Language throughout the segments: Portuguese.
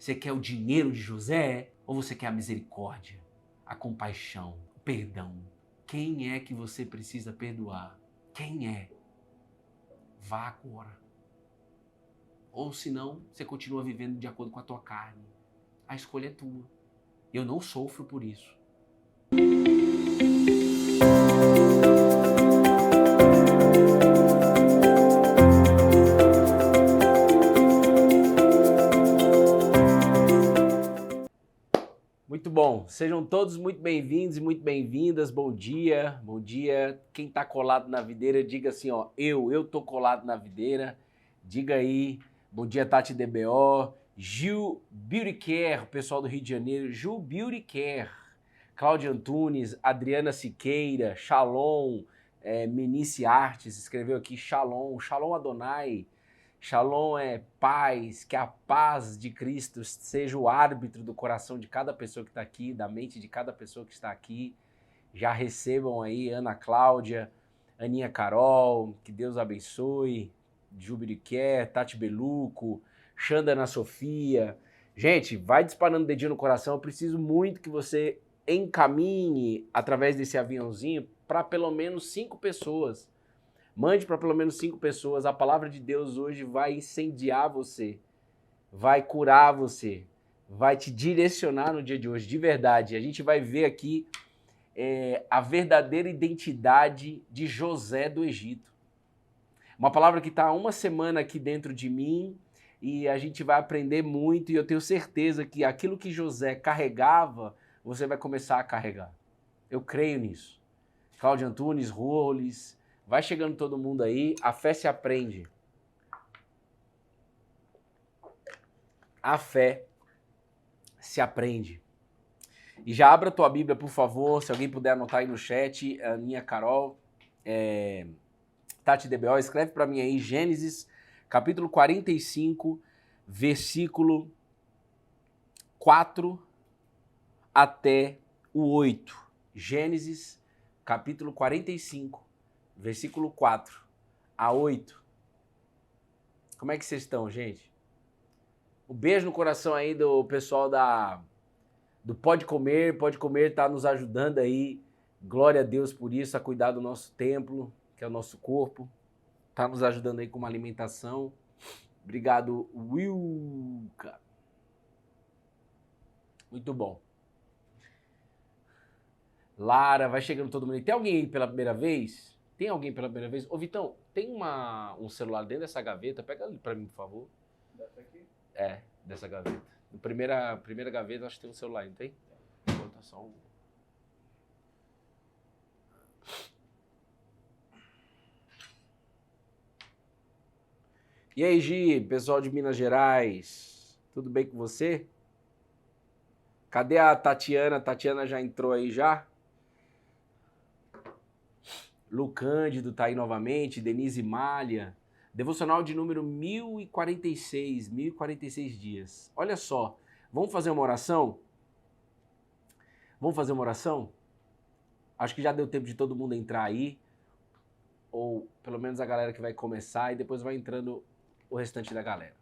Você quer o dinheiro de José ou você quer a misericórdia, a compaixão, o perdão? Quem é que você precisa perdoar? Quem é? Vá agora. Ou senão, você continua vivendo de acordo com a tua carne. A escolha é tua. Eu não sofro por isso. Muito bom. Sejam todos muito bem-vindos e muito bem-vindas. Bom dia, bom dia. Quem tá colado na videira, diga assim, ó, eu tô colado na videira. Diga aí. Bom dia, Tati DBO, Gil Beauty Care, o pessoal do Rio de Janeiro, Gil Beauty Care, Cláudia Antunes, Adriana Siqueira, Shalom, Menice Artes, escreveu aqui Shalom, Shalom Adonai. Shalom é paz, que a paz de Cristo seja o árbitro do coração de cada pessoa que está aqui, da mente de cada pessoa que está aqui. Já recebam aí Ana Cláudia, Aninha Carol, que Deus abençoe, Jubiriquer, Tati Beluco, Xandana Sofia. Gente, vai disparando o dedinho no coração, eu preciso muito que você encaminhe através desse aviãozinho para pelo menos 5 pessoas. Mande para pelo menos 5 pessoas. A palavra de Deus hoje vai incendiar você, vai curar você, vai te direcionar no dia de hoje, de verdade. A gente vai ver aqui a verdadeira identidade de José do Egito. Uma palavra que está há uma semana aqui dentro de mim e a gente vai aprender muito e eu tenho certeza que aquilo que José carregava, você vai começar a carregar. Eu creio nisso. Cláudio Antunes, Roles... Vai chegando todo mundo aí, a fé se aprende. A fé se aprende. E já abra a tua Bíblia, por favor, se alguém puder anotar aí no chat, a minha Carol, Tati DBO, escreve para mim aí, Gênesis, capítulo 45, versículo 4 até o 8. Gênesis, capítulo 45, versículo 4 a 8. Como é que vocês estão, gente? Um beijo no coração aí do pessoal do Pode Comer. Pode Comer tá nos ajudando aí. Glória a Deus por isso, a cuidar do nosso templo, que é o nosso corpo. Tá nos ajudando aí com uma alimentação. Obrigado, Wilka. Muito bom. Lara, vai chegando todo mundo aí. Tem alguém aí pela primeira vez? Tem alguém pela primeira vez? Ô, Vitão, tem um celular dentro dessa gaveta? Pega ali pra mim, por favor. Dessa aqui? Dessa gaveta. Na primeira gaveta, acho que tem um celular, não tem? Então tá só um. E aí, Gi, pessoal de Minas Gerais, tudo bem com você? Cadê a Tatiana? A Tatiana já entrou aí já? Lu Cândido tá aí novamente, Denise Malha. Devocional de número 1046 dias. Olha só, vamos fazer uma oração? Vamos fazer uma oração? Acho que já deu tempo de todo mundo entrar aí, ou pelo menos a galera que vai começar, e depois vai entrando o restante da galera.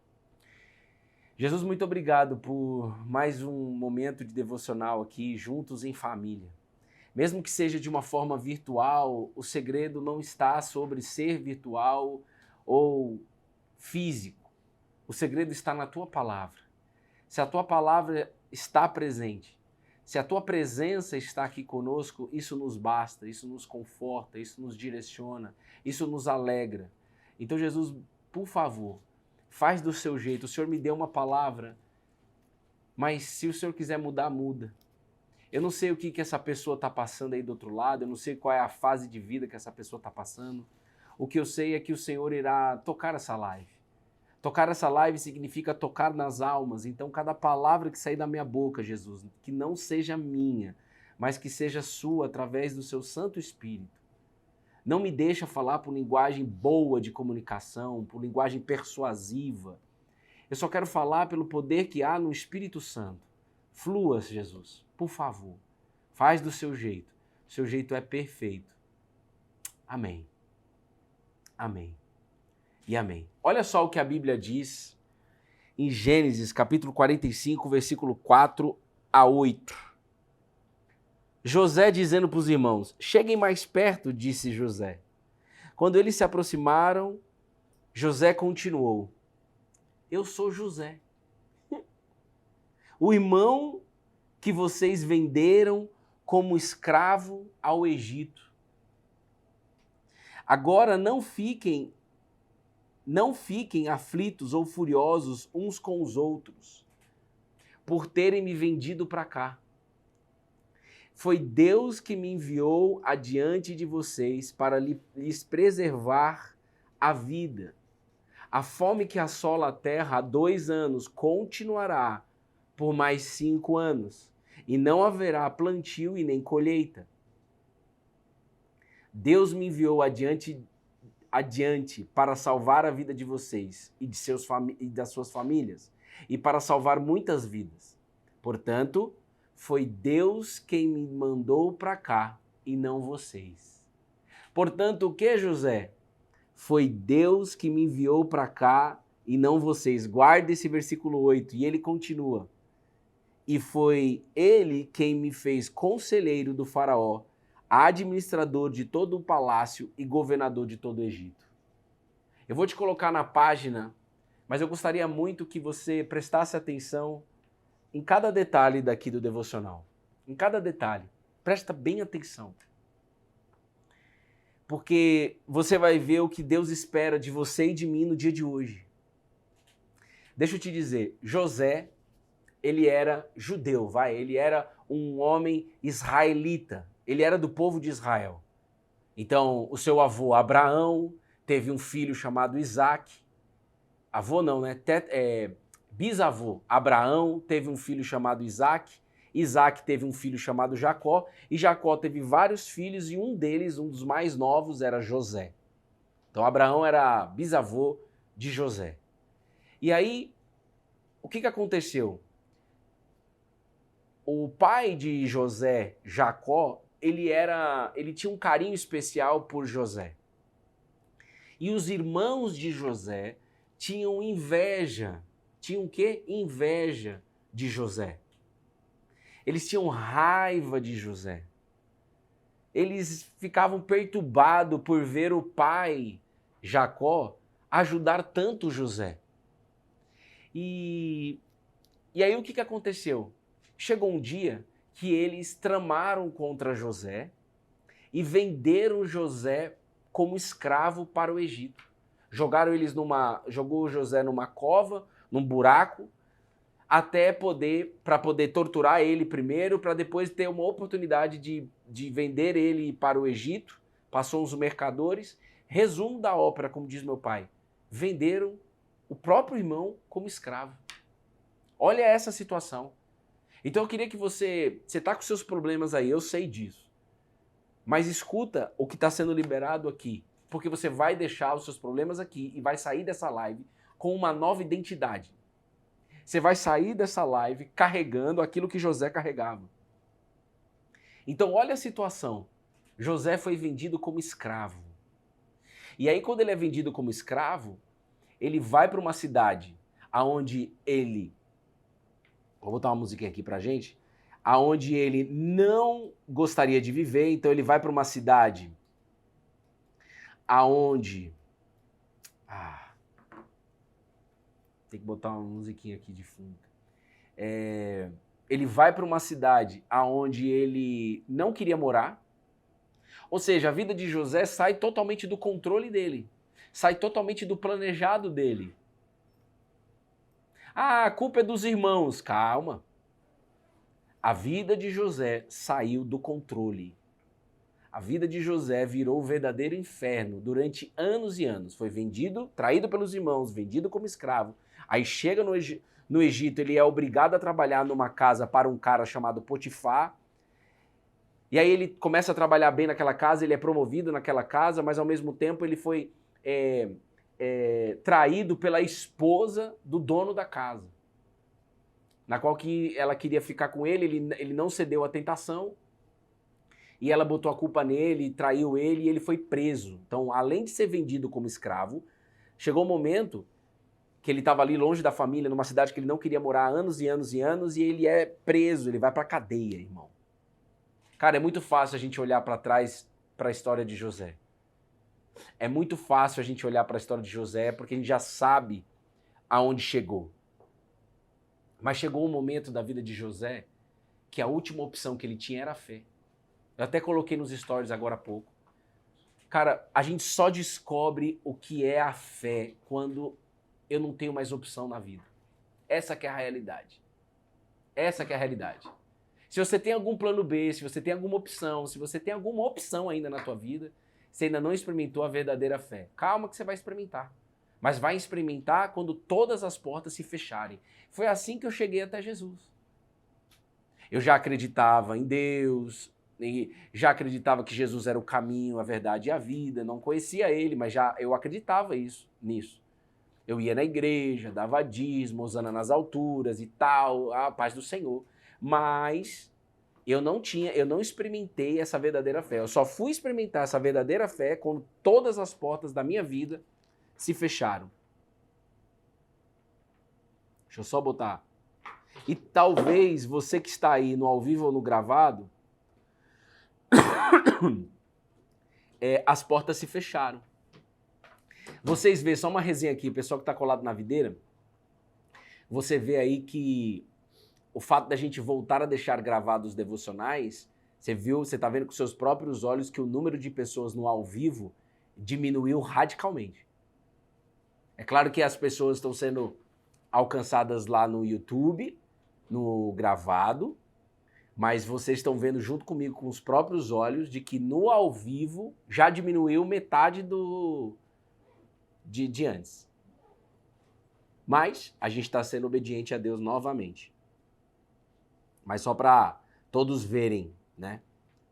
Jesus, muito obrigado por mais um momento de devocional aqui, juntos em família. Mesmo que seja de uma forma virtual, o segredo não está sobre ser virtual ou físico. O segredo está na tua palavra. Se a tua palavra está presente, se a tua presença está aqui conosco, isso nos basta, isso nos conforta, isso nos direciona, isso nos alegra. Então, Jesus, por favor, faz do seu jeito. O Senhor me deu uma palavra, mas se o Senhor quiser mudar, muda. Eu não sei o que essa pessoa está passando aí do outro lado, eu não sei qual é a fase de vida que essa pessoa está passando. O que eu sei é que o Senhor irá tocar essa live. Tocar essa live significa tocar nas almas. Então, cada palavra que sair da minha boca, Jesus, que não seja minha, mas que seja sua através do seu Santo Espírito. Não me deixa falar por linguagem boa de comunicação, por linguagem persuasiva. Eu só quero falar pelo poder que há no Espírito Santo. Flua, Jesus, por favor. Faz do seu jeito. O seu jeito é perfeito. Amém. Amém. E amém. Olha só o que a Bíblia diz em Gênesis, capítulo 45, versículo 4 a 8. José dizendo para os irmãos: cheguem mais perto, disse José. Quando eles se aproximaram, José continuou: eu sou José, o irmão que vocês venderam como escravo ao Egito. Agora não fiquem aflitos ou furiosos uns com os outros por terem me vendido para cá. Foi Deus que me enviou adiante de vocês para lhes preservar a vida. A fome que assola a terra há 2 anos continuará por mais 5 anos, e não haverá plantio e nem colheita. Deus me enviou adiante para salvar a vida de vocês e das suas famílias, e para salvar muitas vidas. Portanto, foi Deus quem me mandou para cá e não vocês. Portanto, o que, José? Foi Deus que me enviou para cá e não vocês. Guarda esse versículo 8, e ele continua. E foi ele quem me fez conselheiro do faraó, administrador de todo o palácio e governador de todo o Egito. Eu vou te colocar na página, mas eu gostaria muito que você prestasse atenção em cada detalhe daqui do devocional. Em cada detalhe. Presta bem atenção. Porque você vai ver o que Deus espera de você e de mim no dia de hoje. Deixa eu te dizer, José, ele era judeu, ele era um homem israelita, ele era do povo de Israel. Então, o seu avô Abraão teve um filho chamado Isaac. Avô não, né? Bisavô Abraão teve um filho chamado Isaac. Isaac teve um filho chamado Jacó, e Jacó teve vários filhos, e um deles, um dos mais novos, era José. Então Abraão era bisavô de José. E aí, o que aconteceu? O pai de José, Jacó, ele tinha um carinho especial por José. E os irmãos de José tinham inveja. Tinham o quê? Inveja de José. Eles tinham raiva de José. Eles ficavam perturbados por ver o pai, Jacó, ajudar tanto José. E aí o que aconteceu? Chegou um dia que eles tramaram contra José e venderam José como escravo para o Egito. Jogou José numa cova, num buraco, para poder torturar ele primeiro, para depois ter uma oportunidade de vender ele para o Egito. Passou uns mercadores. Resumo da ópera, como diz meu pai: venderam o próprio irmão como escravo. Olha essa situação. Então eu queria que você está com seus problemas aí, eu sei disso. Mas escuta o que está sendo liberado aqui, porque você vai deixar os seus problemas aqui e vai sair dessa live com uma nova identidade. Você vai sair dessa live carregando aquilo que José carregava. Então olha a situação. José foi vendido como escravo. E aí quando ele é vendido como escravo, ele vai para uma cidade aonde ele... Vou botar uma musiquinha aqui pra gente. Aonde ele não gostaria de viver, então ele vai para uma cidade aonde... tem que botar uma musiquinha aqui de fundo. Ele vai para uma cidade aonde ele não queria morar. Ou seja, a vida de José sai totalmente do controle dele. Sai totalmente do planejado dele. A culpa é dos irmãos. Calma. A vida de José saiu do controle. A vida de José virou um verdadeiro inferno durante anos e anos. Foi vendido, traído pelos irmãos, vendido como escravo. Aí chega no Egito, ele é obrigado a trabalhar numa casa para um cara chamado Potifar. E aí ele começa a trabalhar bem naquela casa, ele é promovido naquela casa, mas ao mesmo tempo ele foi traído pela esposa do dono da casa, na qual que ela queria ficar com ele não cedeu à tentação, e ela botou a culpa nele, traiu ele, e ele foi preso. Então, além de ser vendido como escravo, chegou um momento que ele estava ali longe da família, numa cidade que ele não queria morar há anos e anos e anos, e ele é preso, ele vai para a cadeia, irmão. Cara, é muito fácil a gente olhar para trás para a história de José. É muito fácil a gente olhar para a história de José porque a gente já sabe aonde chegou. Mas chegou um momento da vida de José que a última opção que ele tinha era a fé. Eu até coloquei nos stories agora há pouco. Cara, a gente só descobre o que é a fé quando eu não tenho mais opção na vida. Essa que é a realidade. Essa que é a realidade. Se você tem algum plano B, se você tem alguma opção, se você tem alguma opção ainda na tua vida, você ainda não experimentou a verdadeira fé. Calma que você vai experimentar. Mas vai experimentar quando todas as portas se fecharem. Foi assim que eu cheguei até Jesus. Eu já acreditava em Deus, já acreditava que Jesus era o caminho, a verdade e a vida. Não conhecia ele, mas já eu acreditava nisso. Eu ia na igreja, dava dízimo, Hosana nas alturas e tal, a paz do Senhor. Mas eu não experimentei essa verdadeira fé. Eu só fui experimentar essa verdadeira fé quando todas as portas da minha vida se fecharam. Deixa eu só botar. E talvez você que está aí no ao vivo ou no gravado, as portas se fecharam. Vocês vê, só uma resenha aqui, o pessoal que está colado na videira, você vê aí que o fato da gente voltar a deixar gravados os devocionais, você está vendo com seus próprios olhos que o número de pessoas no ao vivo diminuiu radicalmente. É claro que as pessoas estão sendo alcançadas lá no YouTube, no gravado, mas vocês estão vendo junto comigo com os próprios olhos de que no ao vivo já diminuiu metade de antes. Mas a gente está sendo obediente a Deus novamente. Mas só para todos verem, né,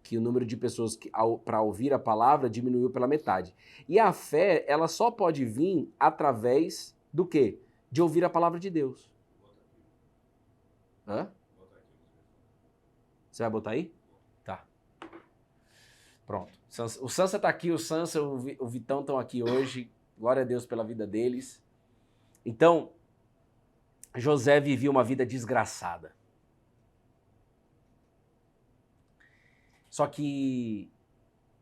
que o número de pessoas para ouvir a palavra diminuiu pela metade. E a fé, ela só pode vir através do quê? De ouvir a palavra de Deus. Hã? Você vai botar aí? Tá. Pronto. O Sansa tá aqui, o Sansa, o Vitão estão aqui hoje. Glória a Deus pela vida deles. Então, José vivia uma vida desgraçada. Só que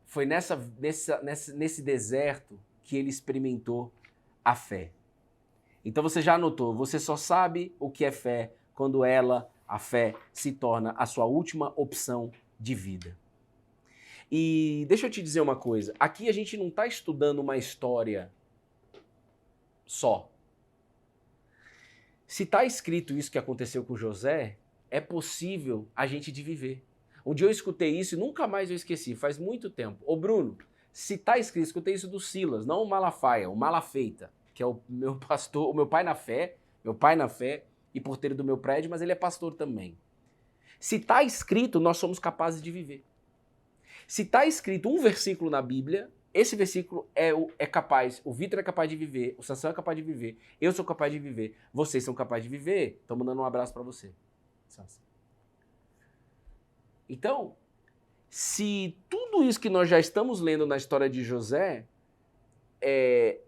foi nesse deserto que ele experimentou a fé. Então você já anotou, você só sabe o que é fé quando a fé, se torna a sua última opção de vida. E deixa eu te dizer uma coisa, aqui a gente não está estudando uma história só. Se está escrito isso que aconteceu com José, é possível a gente de viver. Um dia eu escutei isso e nunca mais eu esqueci, faz muito tempo. Ô Bruno, se está escrito, escutei isso do Silas, não o Malafaia, o Malafeita, que é o meu pastor, o meu pai na fé e porteiro do meu prédio, mas ele é pastor também. Se está escrito, nós somos capazes de viver. Se está escrito um versículo na Bíblia, esse versículo é capaz, o Vitor é capaz de viver, o Sansão é capaz de viver, eu sou capaz de viver, vocês são capazes de viver. Estou mandando um abraço para você, Sansão. Então, se tudo isso que nós já estamos lendo na história de José é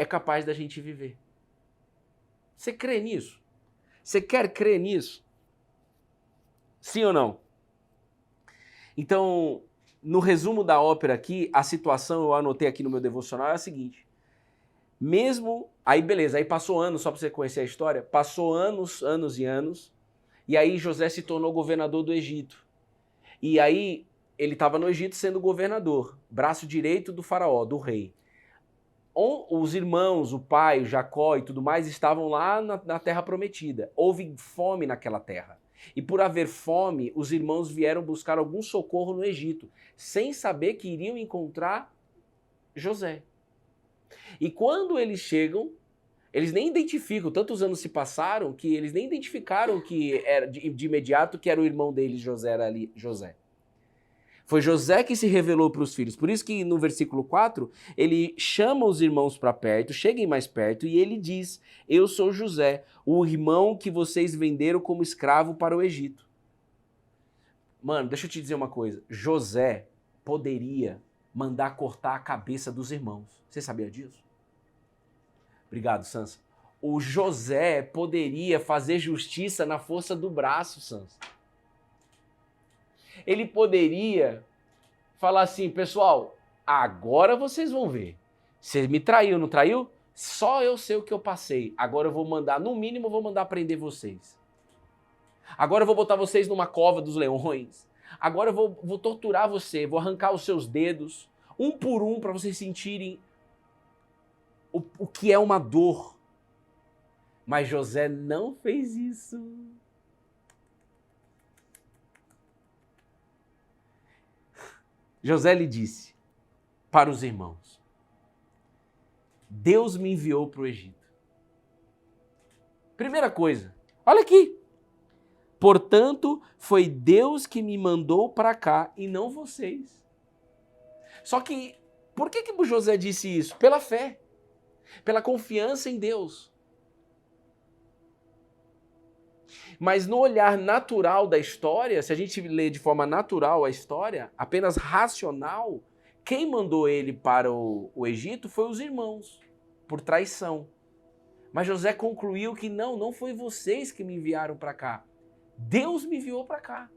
capaz da gente viver. Você crê nisso? Você quer crer nisso? Sim ou não? Então, no resumo da ópera aqui, a situação, eu anotei aqui no meu devocional, é a seguinte. Mesmo, aí beleza, aí passou anos, só para você conhecer a história, passou anos e anos, e aí José se tornou governador do Egito. E aí ele estava no Egito sendo governador, braço direito do faraó, do rei. Os irmãos, o pai, o Jacó e tudo mais estavam lá na terra prometida. Houve fome naquela terra. E por haver fome, os irmãos vieram buscar algum socorro no Egito, sem saber que iriam encontrar José. E quando eles chegam, eles nem identificam, tantos anos se passaram, que eles nem identificaram que era de imediato que era o irmão deles, José. Foi José que se revelou para os filhos. Por isso que no versículo 4, ele chama os irmãos para perto, cheguem mais perto, e ele diz, eu sou José, o irmão que vocês venderam como escravo para o Egito. Mano, deixa eu te dizer uma coisa. José poderia mandar cortar a cabeça dos irmãos. Você sabia disso? Obrigado, Sansa. o José poderia fazer justiça na força do braço, Santos. Ele poderia falar assim, pessoal, agora vocês vão ver. Você me traiu, não traiu? Só eu sei o que eu passei. Agora eu vou mandar, no mínimo, eu vou mandar prender vocês. Agora eu vou botar vocês numa cova dos leões. Agora eu vou torturar você, vou arrancar os seus dedos, um por um, para vocês sentirem o que é uma dor. Mas José não fez isso. José lhe disse para os irmãos: Deus me enviou para o Egito. Primeira coisa, olha aqui. Portanto, foi Deus que me mandou para cá e não vocês. Só que, por que José disse isso? Pela fé, pela confiança em Deus. Mas no olhar natural da história, se a gente lê de forma natural a história, apenas racional, quem mandou ele para o Egito foi os irmãos, por traição. Mas José concluiu que não foi vocês que me enviaram para cá. Deus me enviou para cá.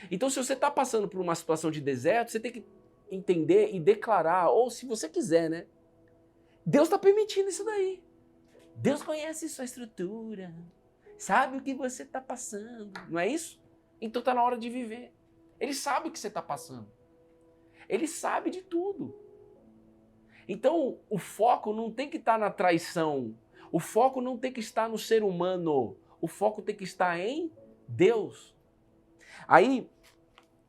Então, se você está passando por uma situação de deserto, você tem que entender e declarar, ou se você quiser, né? Deus está permitindo isso daí. Deus conhece sua estrutura, sabe o que você está passando, não é isso? Então está na hora de viver. Ele sabe o que você está passando. Ele sabe de tudo. Então, o foco não tem que estar na traição. O foco não tem que estar no ser humano. O foco tem que estar em Deus. Aí,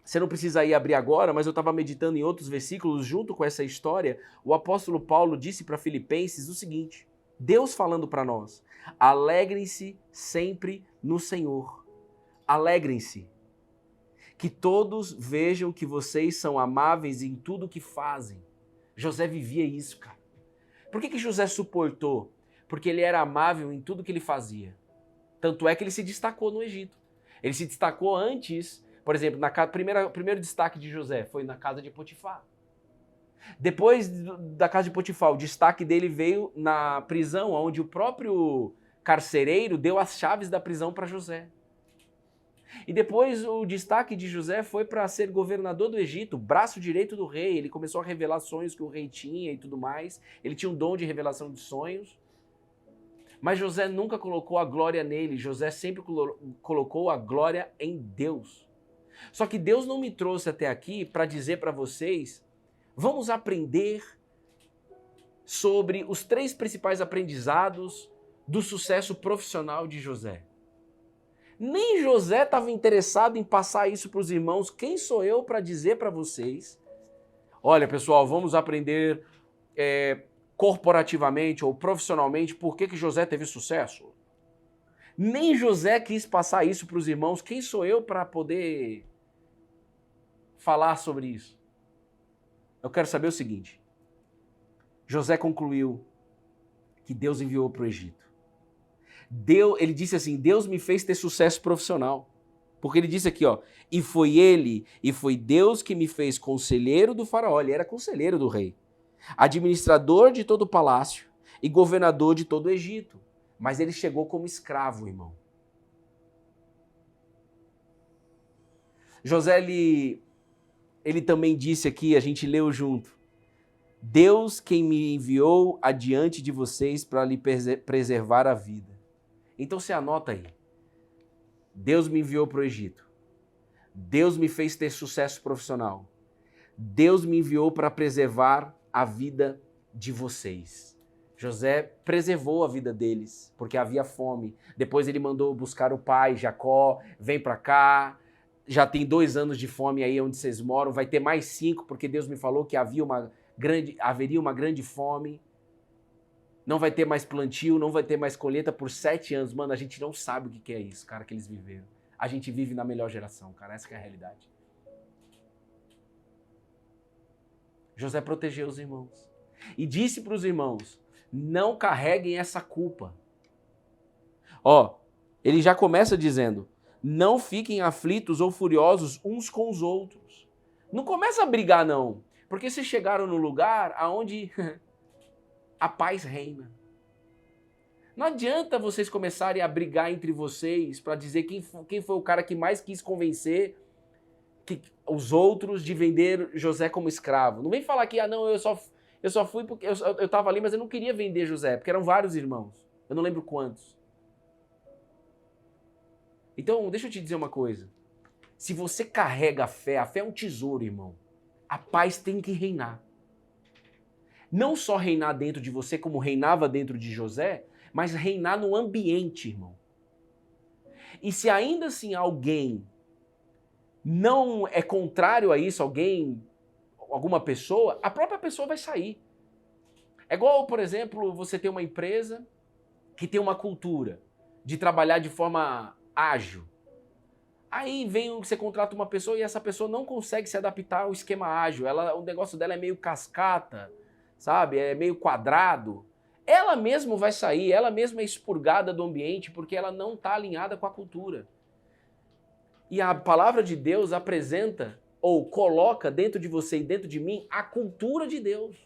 você não precisa ir abrir agora, mas eu estava meditando em outros versículos junto com essa história. O apóstolo Paulo disse para Filipenses o seguinte: Deus falando para nós: alegrem-se sempre no Senhor. Alegrem-se. Que todos vejam que vocês são amáveis em tudo que fazem. José vivia isso, cara. Por que José suportou? Porque ele era amável em tudo que ele fazia. Tanto é que ele se destacou no Egito. Ele se destacou antes, por exemplo, primeiro destaque de José foi na casa de Potifar. Depois da casa de Potifar, o destaque dele veio na prisão, onde o próprio carcereiro deu as chaves da prisão para José. E depois o destaque de José foi para ser governador do Egito, braço direito do rei. Ele começou a revelar sonhos que o rei tinha e tudo mais. Ele tinha um dom de revelação de sonhos. Mas José nunca colocou a glória nele. José sempre colocou a glória em Deus. Só que Deus não me trouxe até aqui para dizer para vocês: vamos aprender sobre os 3 principais aprendizados do sucesso profissional de José. Nem José estava interessado em passar isso para os irmãos. Quem sou eu para dizer para vocês: olha, pessoal, vamos aprender corporativamente ou profissionalmente por que José teve sucesso? Nem José quis passar isso para os irmãos. Quem sou eu para poder falar sobre isso? Eu quero saber o seguinte: José concluiu que Deus enviou para o Egito. Ele disse assim: Deus me fez ter sucesso profissional. Porque ele disse aqui, ó, e foi Deus que me fez conselheiro do faraó. Ele era conselheiro do rei, administrador de todo o palácio e governador de todo o Egito. Mas ele chegou como escravo, irmão. José, ele também disse aqui, a gente leu junto: Deus quem me enviou adiante de vocês para lhe preservar a vida. Então você anota aí. Deus me enviou para o Egito. Deus me fez ter sucesso profissional. Deus me enviou para preservar a vida de vocês. José preservou a vida deles, porque havia fome. Depois ele mandou buscar o pai, Jacó: vem para cá, já tem 2 anos de fome aí onde vocês moram, vai ter mais 5, porque Deus me falou que haveria uma grande fome. Não vai ter mais plantio, não vai ter mais colheita por 7 anos. Mano, a gente não sabe o que é isso, cara, que eles viveram. A gente vive na melhor geração, cara. Essa que é a realidade. José protegeu os irmãos. E disse para os irmãos: não carreguem essa culpa. Ó, ele já começa dizendo: não fiquem aflitos ou furiosos uns com os outros. Não começa a brigar, não. Porque vocês chegaram no lugar onde a paz reina. Não adianta vocês começarem a brigar entre vocês para dizer quem foi o cara que mais quis convencer os outros de vender José como escravo. Não vem falar que, não, eu só fui porque eu estava ali, mas eu não queria vender José, porque eram vários irmãos. Eu não lembro quantos. Então, deixa eu te dizer uma coisa. Se você carrega a fé é um tesouro, irmão. A paz tem que reinar. Não só reinar dentro de você, como reinava dentro de José, mas reinar no ambiente, irmão. E se ainda assim alguém não é contrário a isso, alguma pessoa, a própria pessoa vai sair. É igual, por exemplo, você ter uma empresa que tem uma cultura de trabalhar de forma ágil. Aí você contrata uma pessoa e essa pessoa não consegue se adaptar ao esquema ágil. O negócio dela é meio cascata, sabe? É meio quadrado. Ela mesma vai sair, ela mesma é expurgada do ambiente porque ela não está alinhada com a cultura. E a palavra de Deus apresenta ou coloca dentro de você e dentro de mim a cultura de Deus.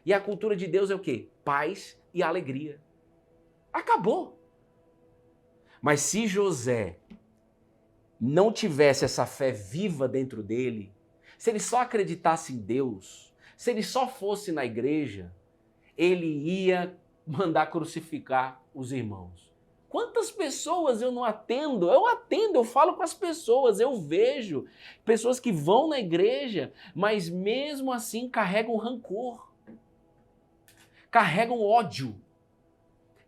E a cultura de Deus é o quê? Paz e alegria. Acabou. Mas se José não tivesse essa fé viva dentro dele, se ele só acreditasse em Deus, se ele só fosse na igreja, ele ia mandar crucificar os irmãos. Quantas pessoas eu não atendo? Eu falo com as pessoas, eu vejo pessoas que vão na igreja, mas mesmo assim carregam rancor, carregam ódio,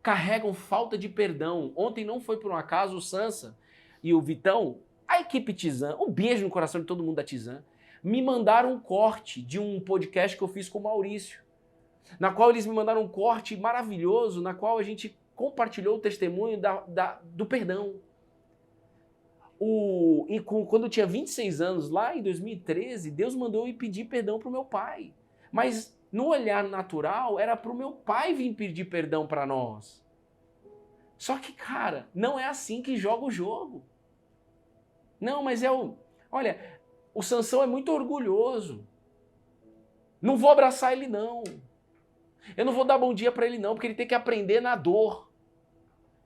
carregam falta de perdão. Ontem não foi por um acaso o Sansa e o Vitão, a equipe Tizan, um beijo no coração de todo mundo da Tizan, me mandaram um corte de um podcast que eu fiz com o Maurício, na qual eles me mandaram um corte maravilhoso, na qual a gente compartilhou o testemunho do perdão. Quando eu tinha 26 anos, lá em 2013, Deus mandou eu ir pedir perdão para o meu pai. Mas no olhar natural, era para o meu pai vir pedir perdão para nós. Só que, cara, não é assim que joga o jogo. Não, mas olha, o Sansão é muito orgulhoso. Não vou abraçar ele, não. Eu não vou dar bom dia para ele, não, porque ele tem que aprender na dor.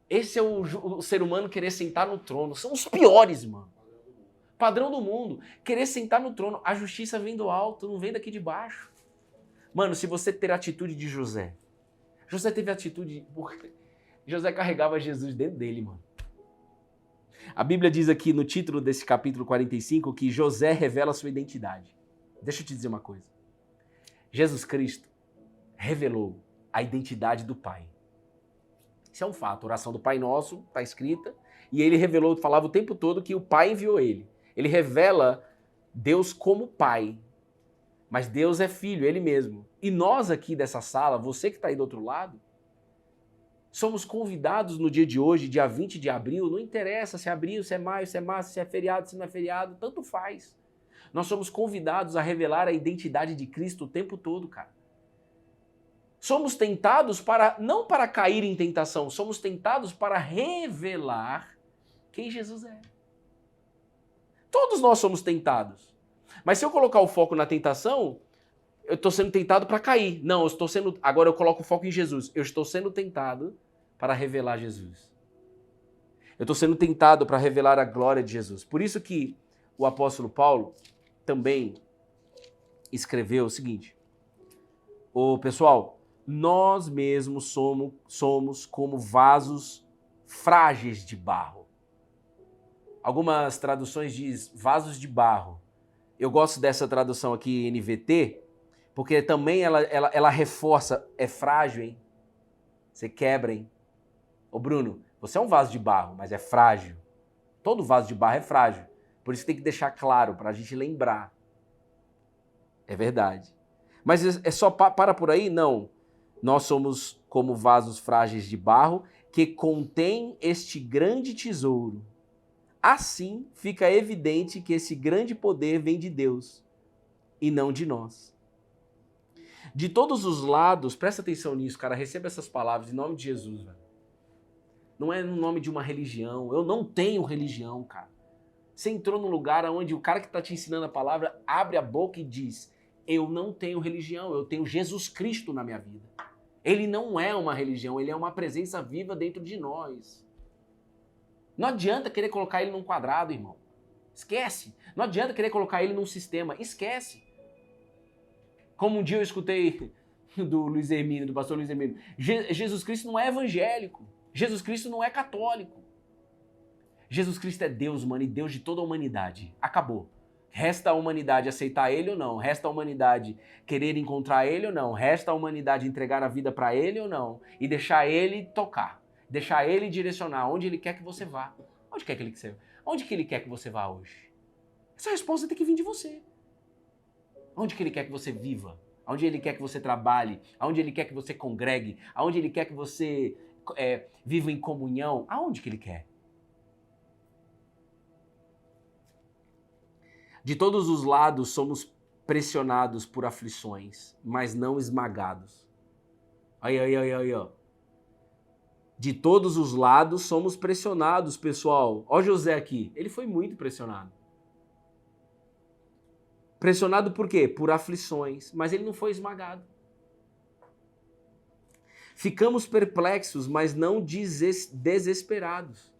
Esse é o ser humano querer sentar no trono. São os piores, mano. Padrão do mundo. Querer sentar no trono. A justiça vem do alto, não vem daqui de baixo. Mano, se você ter a atitude de José. José teve a atitude... José carregava Jesus dentro dele, mano. A Bíblia diz aqui no título desse capítulo 45 que José revela a sua identidade. Deixa eu te dizer uma coisa. Jesus Cristo revelou a identidade do Pai. Isso é um fato. A oração do Pai Nosso está escrita e ele revelou, falava o tempo todo que o Pai enviou ele. Ele revela Deus como Pai, mas Deus é Filho, Ele mesmo. E nós aqui dessa sala, você que está aí do outro lado, somos convidados no dia de hoje, dia 20 de abril, não interessa se é abril, se é maio, se é março, se é feriado, se não é feriado, tanto faz. Nós somos convidados a revelar a identidade de Cristo o tempo todo, cara. Somos tentados não para cair em tentação, somos tentados para revelar quem Jesus é. Todos nós somos tentados. Mas se eu colocar o foco na tentação, eu estou sendo tentado para cair. Não, agora eu coloco o foco em Jesus. Eu estou sendo tentado para revelar Jesus. Eu estou sendo tentado para revelar a glória de Jesus. Por isso que o apóstolo Paulo também escreveu o seguinte. Pessoal, nós mesmos somos como vasos frágeis de barro. Algumas traduções diz vasos de barro. Eu gosto dessa tradução aqui, NVT, porque também ela reforça, é frágil, hein? Você quebra, hein? Ô Bruno, você é um vaso de barro, mas é frágil. Todo vaso de barro é frágil. Por isso tem que deixar claro, para a gente lembrar. É verdade. Mas é só para por aí? Não. Nós somos como vasos frágeis de barro que contém este grande tesouro. Assim fica evidente que esse grande poder vem de Deus e não de nós. De todos os lados, presta atenção nisso, cara, receba essas palavras em nome de Jesus, velho. Não é no nome de uma religião, eu não tenho religião, cara. Você entrou num lugar onde o cara que está te ensinando a palavra abre a boca e diz: eu não tenho religião, eu tenho Jesus Cristo na minha vida. Ele não é uma religião, ele é uma presença viva dentro de nós. Não adianta querer colocar ele num quadrado, irmão. Esquece. Não adianta querer colocar ele num sistema. Esquece. Como um dia eu escutei do Luiz Hermínio, do pastor Luiz Hermínio, Jesus Cristo não é evangélico. Jesus Cristo não é católico. Jesus Cristo é Deus, mano, e Deus de toda a humanidade. Acabou. Resta a humanidade aceitar ele ou não? Resta a humanidade querer encontrar ele ou não? Resta a humanidade entregar a vida para ele ou não? E deixar ele tocar. Deixar ele direcionar onde ele quer que você vá. Onde que ele quer que você vá hoje? Essa resposta tem que vir de você. Onde que ele quer que você viva? Onde ele quer que você trabalhe? Aonde ele quer que você congregue? Aonde ele quer que você viva em comunhão? Aonde que ele quer? De todos os lados somos pressionados por aflições, mas não esmagados. Aí, ó. De todos os lados somos pressionados, pessoal. Ó José aqui, ele foi muito pressionado. Pressionado por quê? Por aflições, mas ele não foi esmagado. Ficamos perplexos, mas não desesperados.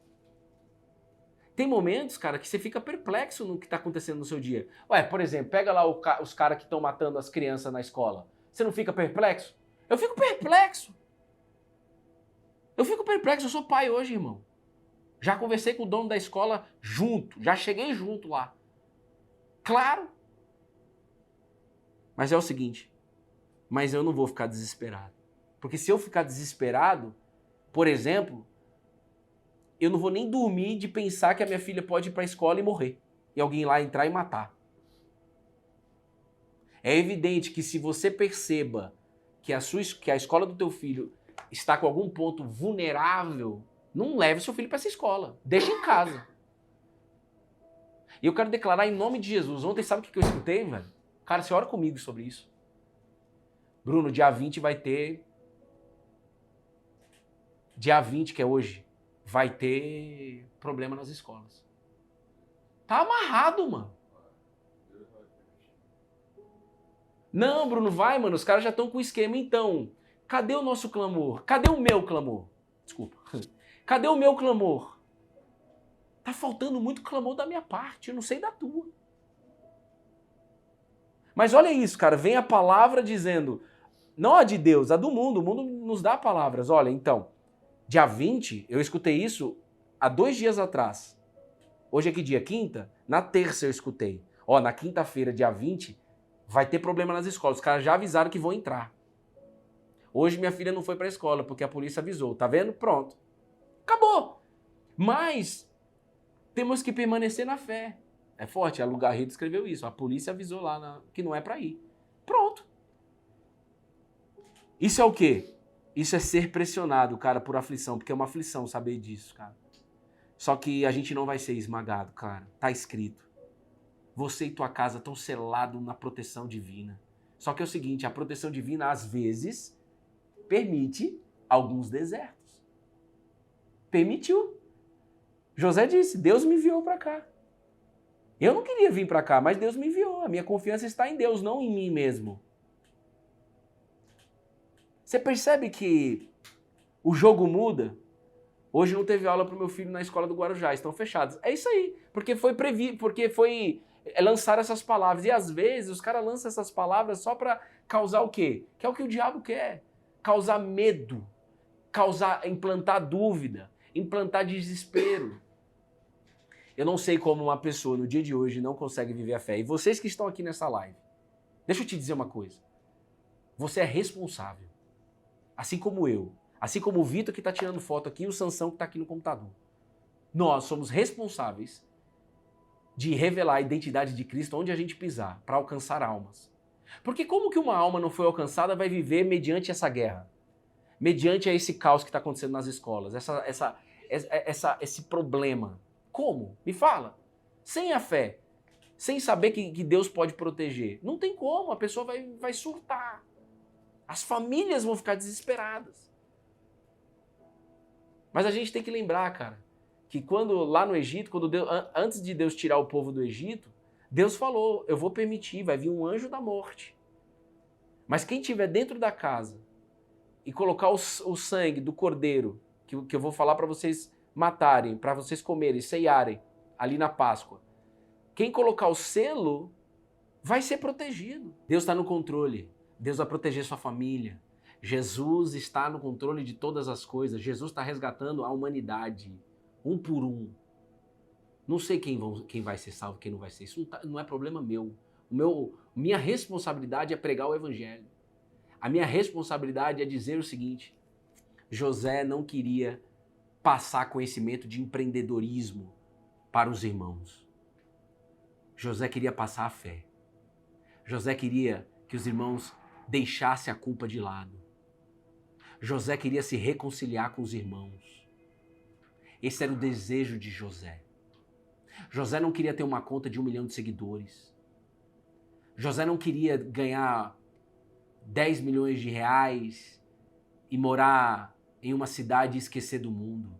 Tem momentos, cara, que você fica perplexo no que está acontecendo no seu dia. Ué, por exemplo, pega lá os caras que estão matando as crianças na escola. Você não fica perplexo? Eu fico perplexo. Eu sou pai hoje, irmão. Já conversei com o dono da escola junto, já cheguei junto lá. Claro. Mas é o seguinte, mas eu não vou ficar desesperado. Porque se eu ficar desesperado, por exemplo, eu não vou nem dormir de pensar que a minha filha pode ir para a escola e morrer. E alguém lá entrar e matar. É evidente que se você perceba que a escola do teu filho está com algum ponto vulnerável, não leve seu filho para essa escola. Deixa em casa. E eu quero declarar em nome de Jesus. Ontem, sabe o que eu escutei, velho? Cara, você ora comigo sobre isso. Bruno, dia 20 vai ter... Dia 20, que é hoje, vai ter problema nas escolas. Tá amarrado, mano. Não, Bruno, vai, mano. Os caras já estão com o esquema. Então, cadê o nosso clamor? Cadê o meu clamor? Desculpa. Cadê o meu clamor? Tá faltando muito clamor da minha parte. Eu não sei da tua. Mas olha isso, cara. Vem a palavra dizendo, não a de Deus, a do mundo. O mundo nos dá palavras. Olha, então, dia 20, eu escutei isso há 2 dias atrás. Hoje é que dia? Quinta? Na terça eu escutei. Ó, na quinta-feira, dia 20, vai ter problema nas escolas. Os caras já avisaram que vão entrar. Hoje minha filha não foi pra escola, porque a polícia avisou. Tá vendo? Pronto. Acabou. Mas temos que permanecer na fé. É forte, a Lugarrido escreveu isso. A polícia avisou lá que não é pra ir. Pronto. Isso é o quê? Isso é ser pressionado, cara, por aflição, porque é uma aflição saber disso, cara. Só que a gente não vai ser esmagado, cara. Tá escrito. Você e tua casa estão selados na proteção divina. Só que é o seguinte, a proteção divina, às vezes, permite alguns desertos. Permitiu. José disse, Deus me enviou pra cá. Eu não queria vir pra cá, mas Deus me enviou. A minha confiança está em Deus, não em mim mesmo. Você percebe que o jogo muda? Hoje não teve aula pro meu filho na escola do Guarujá, estão fechados. É isso aí, porque foi lançar essas palavras. E às vezes os caras lançam essas palavras só para causar o quê? Que é o que o diabo quer. Causar medo, implantar dúvida, implantar desespero. Eu não sei como uma pessoa no dia de hoje não consegue viver a fé. E vocês que estão aqui nessa live, deixa eu te dizer uma coisa. Você é responsável. Assim como eu. Assim como o Vitor que está tirando foto aqui e o Sansão que está aqui no computador. Nós somos responsáveis de revelar a identidade de Cristo onde a gente pisar, para alcançar almas. Porque como que uma alma não foi alcançada vai viver mediante essa guerra? Mediante esse caos que está acontecendo nas escolas, esse problema. Como? Me fala. Sem a fé, sem saber que Deus pode proteger. Não tem como, a pessoa vai surtar. As famílias vão ficar desesperadas. Mas a gente tem que lembrar, cara, que quando lá no Egito, antes de Deus tirar o povo do Egito, Deus falou, eu vou permitir, vai vir um anjo da morte. Mas quem estiver dentro da casa e colocar o sangue do cordeiro, que eu vou falar para vocês matarem, para vocês comerem, ceiarem, ali na Páscoa, quem colocar o selo vai ser protegido. Deus está no controle. Deus vai proteger sua família. Jesus está no controle de todas as coisas. Jesus está resgatando a humanidade, um por um. Não sei quem vai ser salvo, quem não vai ser. Isso não é problema meu. Minha responsabilidade é pregar o evangelho. A minha responsabilidade é dizer o seguinte: José não queria passar conhecimento de empreendedorismo para os irmãos. José queria passar a fé. José queria que os irmãos deixassem a culpa de lado. José queria se reconciliar com os irmãos. Esse era o desejo de José. José não queria ter uma conta de 1 milhão de seguidores. José não queria ganhar 10 milhões de reais e morar em uma cidade e esquecer do mundo.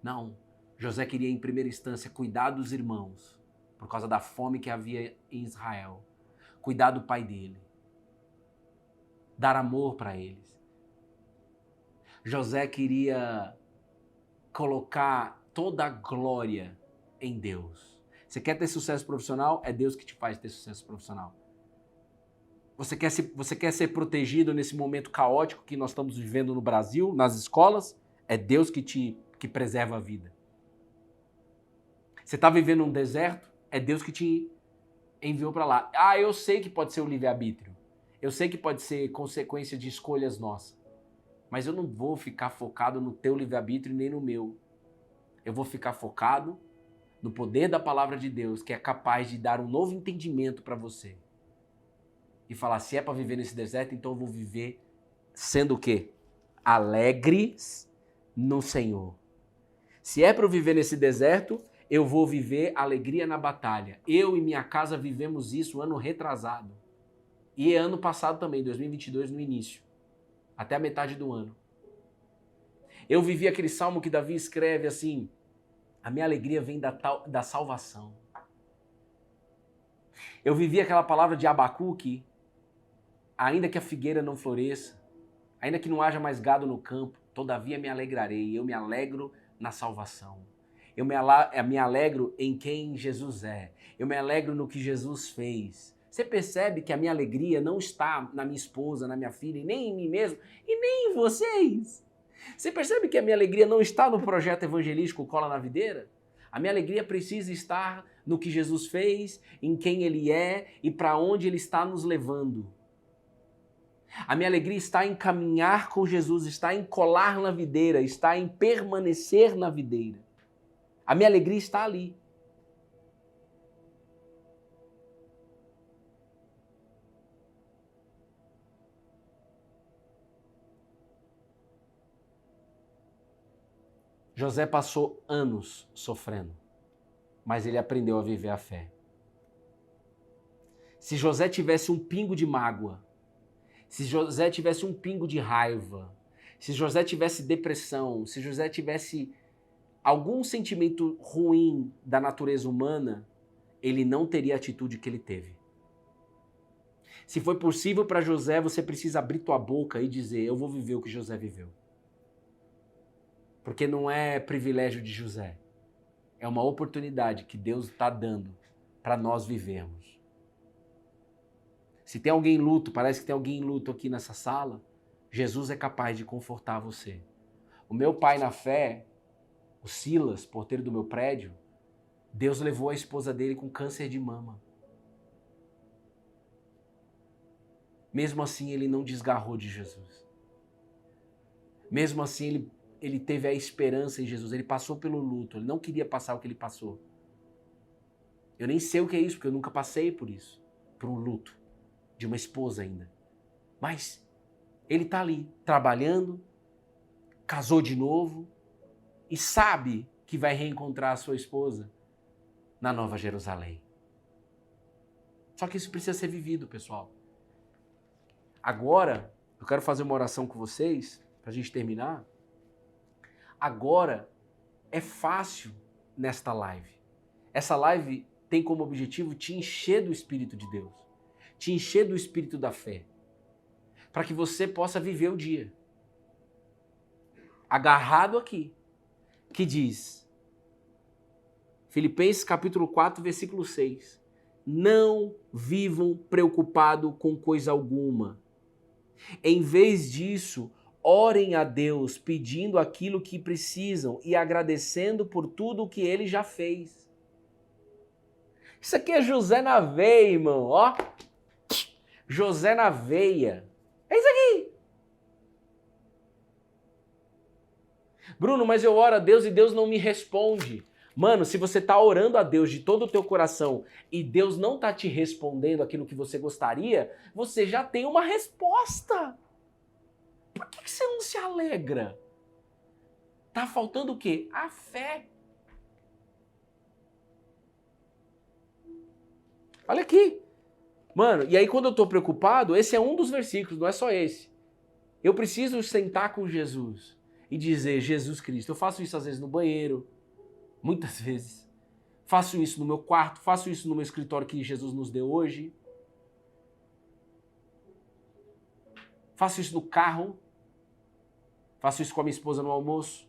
Não. José queria, em primeira instância, cuidar dos irmãos, por causa da fome que havia em Israel. Cuidar do pai dele. Dar amor para eles. José queria colocar toda a glória em Deus. Você quer ter sucesso profissional? É Deus que te faz ter sucesso profissional. Você quer ser protegido nesse momento caótico que nós estamos vivendo no Brasil, nas escolas? É Deus que preserva a vida. Você está vivendo um deserto? É Deus que te enviou para lá. Ah, eu sei que pode ser o livre-arbítrio. Eu sei que pode ser consequência de escolhas nossas. Mas eu não vou ficar focado no teu livre-arbítrio nem no meu. Eu vou ficar focado no poder da palavra de Deus, que é capaz de dar um novo entendimento para você. E falar, se é para viver nesse deserto, então eu vou viver sendo o quê? Alegres no Senhor. Se é para eu viver nesse deserto, eu vou viver alegria na batalha. Eu e minha casa vivemos isso ano retrasado. E ano passado também, 2022, no início. Até a metade do ano. Eu vivi aquele salmo que Davi escreve assim: a minha alegria vem da salvação. Eu vivi aquela palavra de Abacuque: ainda que a figueira não floresça, ainda que não haja mais gado no campo, todavia me alegrarei. Eu me alegro na salvação. Eu me alegro em quem Jesus é. Eu me alegro no que Jesus fez. Você percebe que a minha alegria não está na minha esposa, na minha filha, e nem em mim mesmo, e nem em vocês. Você percebe que a minha alegria não está no projeto evangelístico Cola na Videira? A minha alegria precisa estar no que Jesus fez, em quem Ele é e para onde Ele está nos levando. A minha alegria está em caminhar com Jesus, está em colar na videira, está em permanecer na videira. A minha alegria está ali. José passou anos sofrendo, mas ele aprendeu a viver a fé. Se José tivesse um pingo de mágoa, se José tivesse um pingo de raiva, se José tivesse depressão, se José tivesse algum sentimento ruim da natureza humana, ele não teria a atitude que ele teve. Se foi possível para José, você precisa abrir tua boca e dizer: eu vou viver o que José viveu. Porque não é privilégio de José. É uma oportunidade que Deus está dando para nós vivermos. Se tem alguém em luto, parece que tem alguém em luto aqui nessa sala, Jesus é capaz de confortar você. O meu pai na fé, o Silas, porteiro do meu prédio, Deus levou a esposa dele com câncer de mama. Mesmo assim, ele não desgarrou de Jesus. Mesmo assim, ele teve a esperança em Jesus. Ele passou pelo luto. Ele não queria passar o que ele passou. Eu nem sei o que é isso, porque eu nunca passei por isso. Por um luto de uma esposa ainda. Mas ele está ali, trabalhando, casou de novo e sabe que vai reencontrar a sua esposa na Nova Jerusalém. Só que isso precisa ser vivido, pessoal. Agora, eu quero fazer uma oração com vocês, para a gente terminar. Agora, é fácil nesta live. Essa live tem como objetivo te encher do Espírito de Deus, te encher do Espírito da fé, para que você possa viver o dia. Agarrado aqui, que diz, Filipenses capítulo 4, versículo 6, não vivam preocupados com coisa alguma. Em vez disso, orem a Deus pedindo aquilo que precisam e agradecendo por tudo o que Ele já fez. Isso aqui é José na veia, irmão, ó. José na veia. É isso aqui. Bruno, mas eu oro a Deus e Deus não me responde. Mano, se você tá orando a Deus de todo o teu coração e Deus não tá te respondendo aquilo que você gostaria, você já tem uma resposta. Por que você não se alegra? Tá faltando o quê? A fé. Olha aqui. Mano, e aí quando eu tô preocupado, esse é um dos versículos, não é só esse. Eu preciso sentar com Jesus e dizer, Jesus Cristo, eu faço isso às vezes no banheiro, muitas vezes. Faço isso no meu quarto, faço isso no meu escritório que Jesus nos deu hoje. Faço isso no carro. Faço isso com a minha esposa no almoço.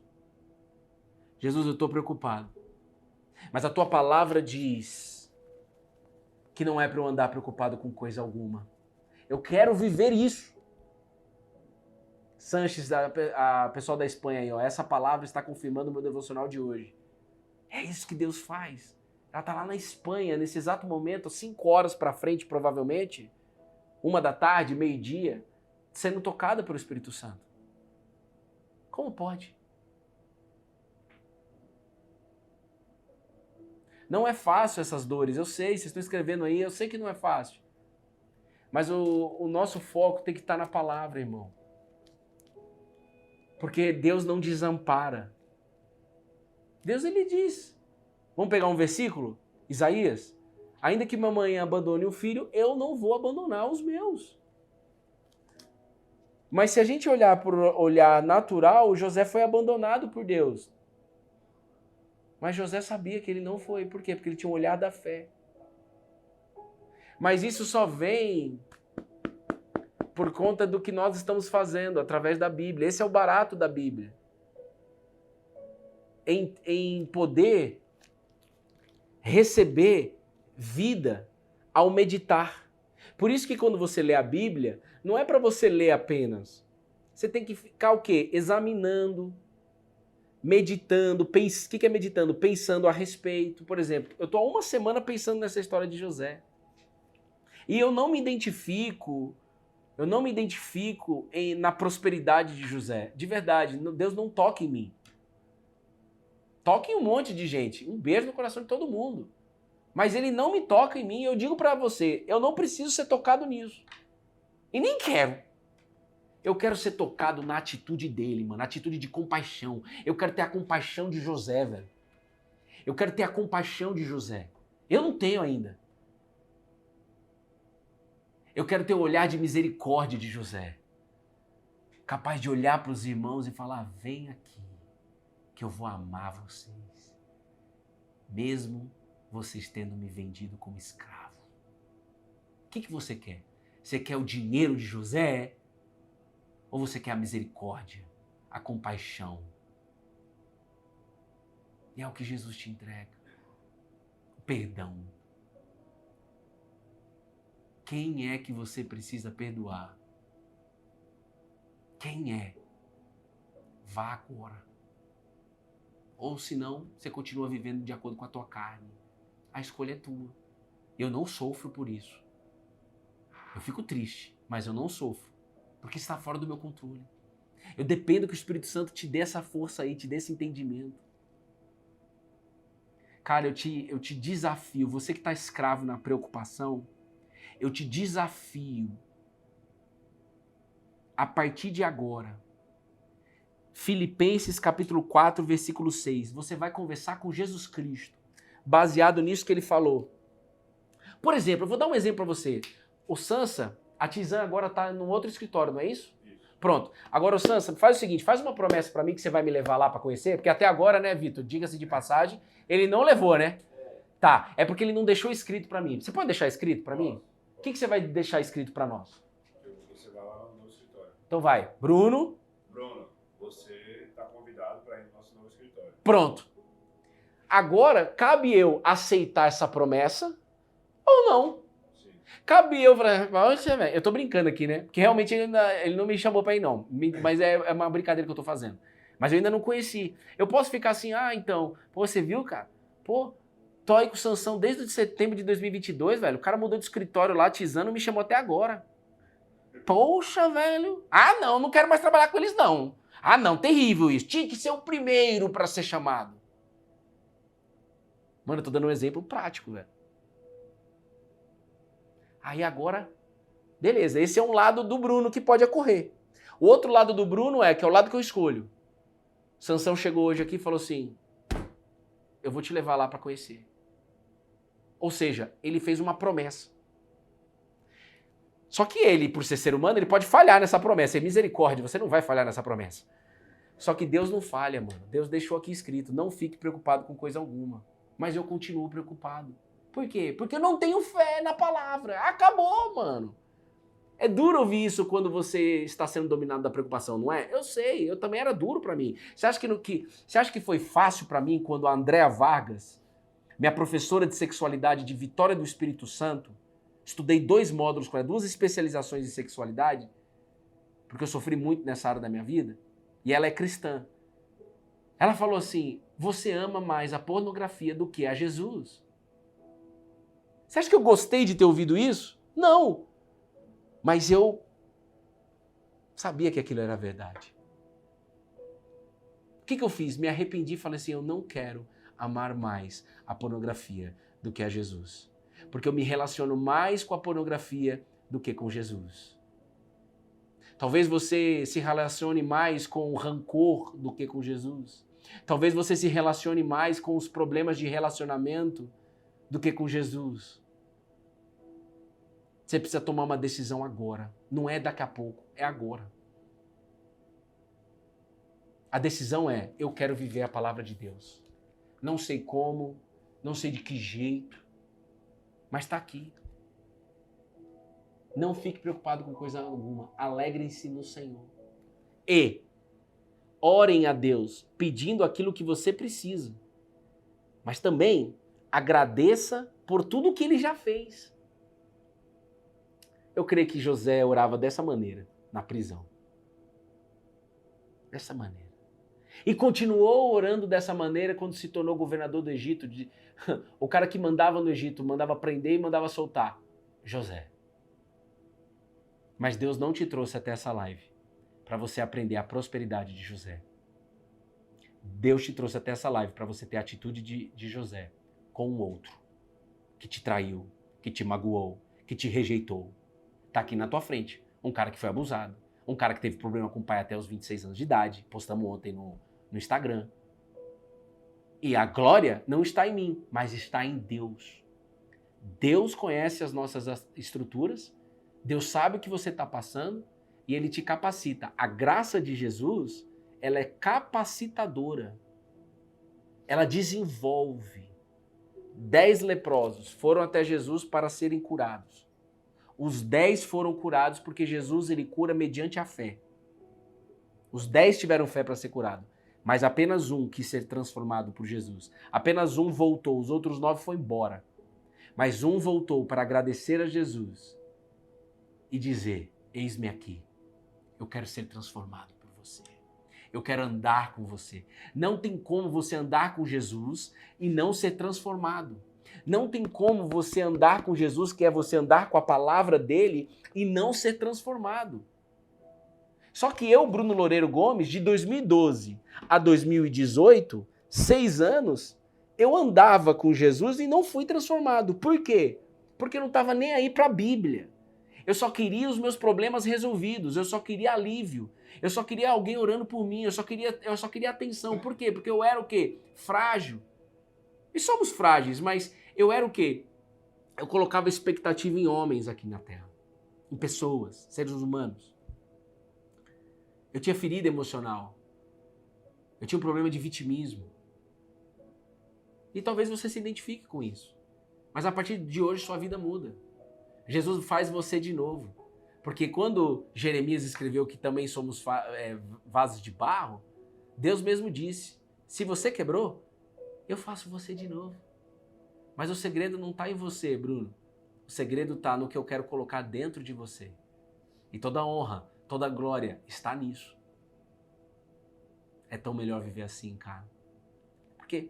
Jesus, eu estou preocupado. Mas a tua palavra diz que não é para eu andar preocupado com coisa alguma. Eu quero viver isso. Sanches, a pessoal da Espanha aí, ó, essa palavra está confirmando o meu devocional de hoje. É isso que Deus faz. Ela está lá na Espanha, nesse exato momento, 5 horas para frente, provavelmente, 1 da tarde, meio-dia, sendo tocada pelo Espírito Santo. Como pode? Não é fácil essas dores, eu sei, vocês estão escrevendo aí, eu sei que não é fácil. Mas o nosso foco tem que estar na palavra, irmão. Porque Deus não desampara. Deus, ele diz. Vamos pegar um versículo? Isaías. Ainda que mamãe abandone o filho, eu não vou abandonar os meus. Mas se a gente olhar por olhar natural, José foi abandonado por Deus. Mas José sabia que ele não foi. Por quê? Porque ele tinha um olhar da fé. Mas isso só vem por conta do que nós estamos fazendo através da Bíblia. Esse é o barato da Bíblia. Em poder receber vida ao meditar. Por isso que quando você lê a Bíblia, não é para você ler apenas. Você tem que ficar o quê? Examinando, meditando. O que é meditando? Pensando a respeito. Por exemplo, eu estou há 1 semana pensando nessa história de José. E eu não me identifico na prosperidade de José. De verdade, Deus não toca em mim. Toca em um monte de gente. Um beijo no coração de todo mundo. Mas ele não me toca em mim. Eu digo pra você, eu não preciso ser tocado nisso. E nem quero. Eu quero ser tocado na atitude dele, mano. Na atitude de compaixão. Eu quero ter a compaixão de José, velho. Eu quero ter a compaixão de José. Eu não tenho ainda. Eu quero ter o olhar de misericórdia de José. Capaz de olhar para os irmãos e falar, vem aqui, que eu vou amar vocês. Mesmo vocês tendo me vendido como escravo. O que você quer? Você quer o dinheiro de José? Ou você quer a misericórdia, a compaixão? E é o que Jesus te entrega. O perdão. Quem é que você precisa perdoar? Quem é? Vá agora. Ou senão, você continua vivendo de acordo com a tua carne. A escolha é tua. Eu não sofro por isso. Eu fico triste, mas eu não sofro. Porque está fora do meu controle. Eu dependo que o Espírito Santo te dê essa força aí, te dê esse entendimento. Cara, eu te desafio, você que está escravo na preocupação, eu te desafio, a partir de agora, Filipenses capítulo 4, versículo 6, você vai conversar com Jesus Cristo, baseado nisso que ele falou. Por exemplo, eu vou dar um exemplo para você. O Sansa, a Tizan agora está num outro escritório, não é isso? Pronto. Agora, o Sansa, faz o seguinte, faz uma promessa para mim que você vai me levar lá para conhecer, porque até agora, né, Vitor, diga-se de passagem, ele não levou, né? Tá, é porque ele não deixou escrito para mim. Você pode deixar escrito para mim? O que você vai deixar escrito para nós? Você vai lá no escritório Então vai, Bruno. Bruno, você está convidado para ir no nosso novo escritório. Pronto. Agora, cabe eu aceitar essa promessa ou não? Sim. Cabe eu falar, eu tô brincando aqui, né? Porque realmente ele não me chamou pra ir, não. Mas é uma brincadeira que eu tô fazendo. Mas eu ainda não conheci. Eu posso ficar assim, então, pô, você viu, cara? Pô, tô aí com o Sansão desde setembro de 2022, velho. O cara mudou de escritório lá, Tizano, me chamou até agora. Poxa, velho. Não quero mais trabalhar com eles, não. Não, terrível isso. Tinha que ser o primeiro pra ser chamado. Mano, eu tô dando um exemplo prático, velho. Aí agora, beleza, esse é um lado do Bruno que pode ocorrer. O outro lado do Bruno que é o lado que eu escolho. Sansão chegou hoje aqui e falou assim, eu vou te levar lá pra conhecer. Ou seja, ele fez uma promessa. Só que ele, por ser humano, ele pode falhar nessa promessa. É misericórdia, você não vai falhar nessa promessa. Só que Deus não falha, mano. Deus deixou aqui escrito, não fique preocupado com coisa alguma. Mas eu continuo preocupado. Por quê? Porque eu não tenho fé na palavra. Acabou, mano. É duro ouvir isso quando você está sendo dominado da preocupação, não é? Eu sei, eu também era duro pra mim. Você acha que foi fácil pra mim quando a Andréa Vargas, minha professora de sexualidade de Vitória do Espírito Santo, estudei 2 módulos com ela, 2 especializações em sexualidade, porque eu sofri muito nessa área da minha vida, e ela é cristã. Ela falou assim, você ama mais a pornografia do que a Jesus. Você acha que eu gostei de ter ouvido isso? Não. Mas eu sabia que aquilo era verdade. O que eu fiz? Me arrependi e falei assim, eu não quero amar mais a pornografia do que a Jesus. Porque eu me relaciono mais com a pornografia do que com Jesus. Talvez você se relacione mais com o rancor do que com Jesus. Talvez você se relacione mais com os problemas de relacionamento do que com Jesus. Você precisa tomar uma decisão agora. Não é daqui a pouco, é agora. A decisão é, eu quero viver a palavra de Deus. Não sei como, não sei de que jeito, mas está aqui. Não fique preocupado com coisa alguma. Alegrem-se no Senhor. E orem a Deus pedindo aquilo que você precisa. Mas também agradeça por tudo que ele já fez. Eu creio que José orava dessa maneira, na prisão. Dessa maneira. E continuou orando dessa maneira quando se tornou governador do Egito. O cara que mandava no Egito, mandava prender e mandava soltar. José. Mas Deus não te trouxe até essa live para você aprender a prosperidade de José. Deus te trouxe até essa live para você ter a atitude de José com um outro que te traiu, que te magoou, que te rejeitou. Tá aqui na tua frente. Um cara que foi abusado. Um cara que teve problema com o pai até os 26 anos de idade. Postamos ontem no Instagram. E a glória não está em mim, mas está em Deus. Deus conhece as nossas estruturas. Deus sabe o que você está passando e Ele te capacita. A graça de Jesus, ela é capacitadora. Ela desenvolve. 10 leprosos foram até Jesus para serem curados. Os 10 foram curados porque Jesus ele cura mediante a fé. Os 10 tiveram fé para ser curado, mas apenas um quis ser transformado por Jesus. Apenas um voltou, os outros 9 foram embora. Mas um voltou para agradecer a Jesus e dizer, eis-me aqui, eu quero ser transformado por você. Eu quero andar com você. Não tem como você andar com Jesus e não ser transformado. Não tem como você andar com Jesus, que é você andar com a palavra dele, e não ser transformado. Só que eu, Bruno Loureiro Gomes, de 2012 a 2018, 6 anos, eu andava com Jesus e não fui transformado. Por quê? Porque eu não estava nem aí para a Bíblia. Eu só queria os meus problemas resolvidos, eu só queria alívio, eu só queria alguém orando por mim, eu só queria atenção. Por quê? Porque eu era o quê? Frágil. E somos frágeis, mas eu era o quê? Eu colocava expectativa em homens aqui na Terra, em pessoas, seres humanos. Eu tinha ferida emocional. Eu tinha um problema de vitimismo. E talvez você se identifique com isso. Mas a partir de hoje sua vida muda. Jesus faz você de novo. Porque quando Jeremias escreveu que também somos vasos de barro, Deus mesmo disse, se você quebrou, eu faço você de novo. Mas o segredo não está em você, Bruno. O segredo está no que eu quero colocar dentro de você. E toda honra, toda glória está nisso. É tão melhor viver assim, cara. Porque,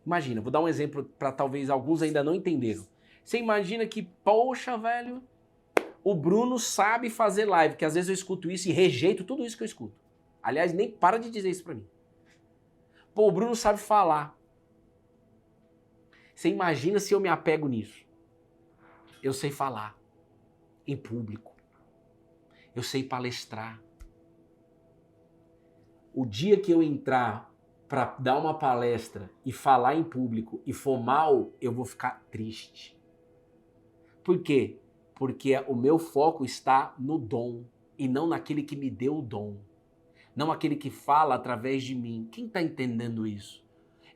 imagina, vou dar um exemplo para talvez alguns ainda não entenderam. Você imagina que, poxa, velho, o Bruno sabe fazer live, que às vezes eu escuto isso e rejeito tudo isso que eu escuto. Aliás, nem para de dizer isso para mim. Pô, o Bruno sabe falar. Você imagina se eu me apego nisso. Eu sei falar em público. Eu sei palestrar. O dia que eu entrar para dar uma palestra e falar em público e for mal, eu vou ficar triste. Por quê? Porque o meu foco está no dom e não naquele que me deu o dom. Não aquele que fala através de mim. Quem está entendendo isso?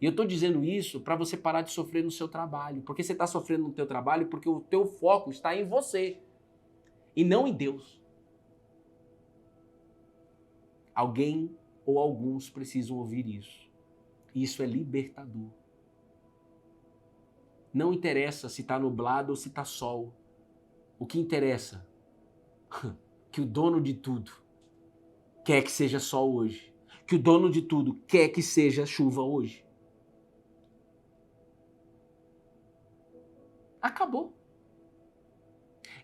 E eu estou dizendo isso para você parar de sofrer no seu trabalho. Porque você está sofrendo no teu trabalho porque o teu foco está em você e não em Deus. Alguém ou alguns precisam ouvir isso. Isso é libertador. Não interessa se está nublado ou se está sol. O que interessa é que o dono de tudo quer que seja sol hoje. Que o dono de tudo quer que seja chuva hoje. Acabou.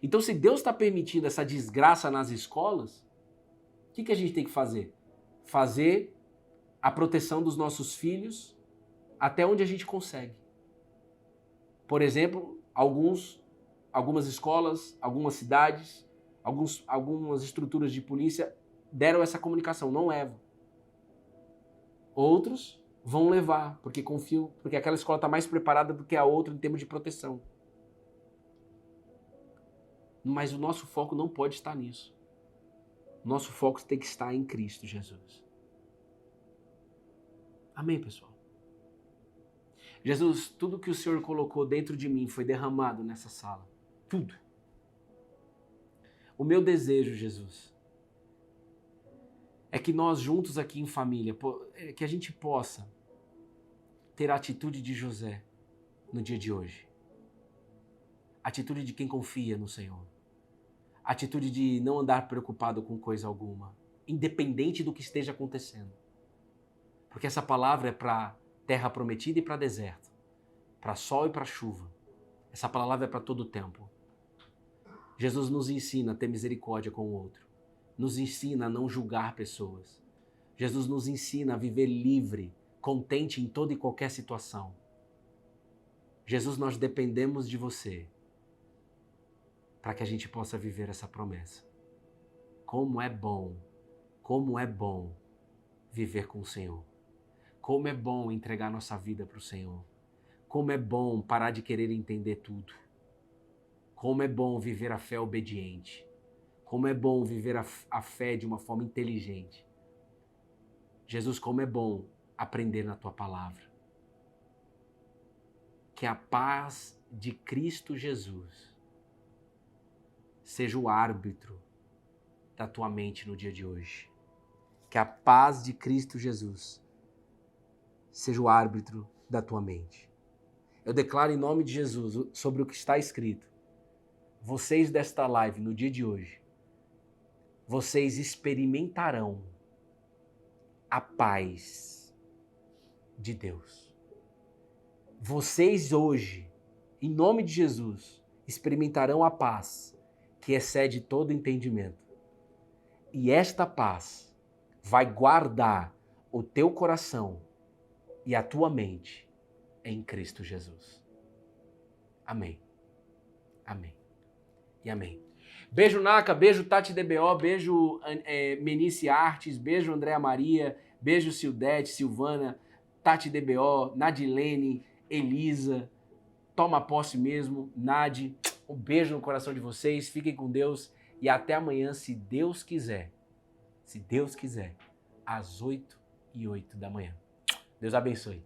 Então, se Deus está permitindo essa desgraça nas escolas, o que a gente tem que fazer? Fazer a proteção dos nossos filhos até onde a gente consegue. Por exemplo, algumas escolas, algumas cidades, algumas estruturas de polícia deram essa comunicação, não levam. Outros vão levar, porque confiam, porque aquela escola está mais preparada do que a outra em termos de proteção. Mas o nosso foco não pode estar nisso. Nosso foco tem que estar em Cristo Jesus. Amém, pessoal? Jesus, tudo que o Senhor colocou dentro de mim foi derramado nessa sala. Tudo. O meu desejo, Jesus, é que nós juntos aqui em família, que a gente possa ter a atitude de José no dia de hoje. Atitude de quem confia no Senhor. Atitude de não andar preocupado com coisa alguma, independente do que esteja acontecendo. Porque essa palavra é para terra prometida e para deserto, para sol e para chuva. Essa palavra é para todo o tempo. Jesus nos ensina a ter misericórdia com o outro. Nos ensina a não julgar pessoas. Jesus nos ensina a viver livre, contente em toda e qualquer situação. Jesus, nós dependemos de você para que a gente possa viver essa promessa. Como é bom viver com o Senhor. Como é bom entregar nossa vida para o Senhor. Como é bom parar de querer entender tudo. Como é bom viver a fé obediente. Como é bom viver a fé de uma forma inteligente. Jesus, como é bom aprender na Tua palavra. Que a paz de Cristo Jesus seja o árbitro da tua mente no dia de hoje. Que a paz de Cristo Jesus seja o árbitro da tua mente. Eu declaro em nome de Jesus sobre o que está escrito. Vocês desta live, no dia de hoje, vocês experimentarão a paz de Deus. Vocês hoje, em nome de Jesus, experimentarão a paz que excede todo entendimento. E esta paz vai guardar o teu coração e a tua mente em Cristo Jesus. Amém. Amém. E amém. Beijo, Naka. Beijo, Tati DBO. Beijo, Menice Artes. Beijo, Andréa Maria. Beijo, Sildete, Silvana, Tati DBO, Nadilene, Elisa. Toma posse mesmo, Nadi. Um beijo no coração de vocês. Fiquem com Deus. E até amanhã, se Deus quiser. Se Deus quiser. Às 8h08 da manhã. Deus abençoe.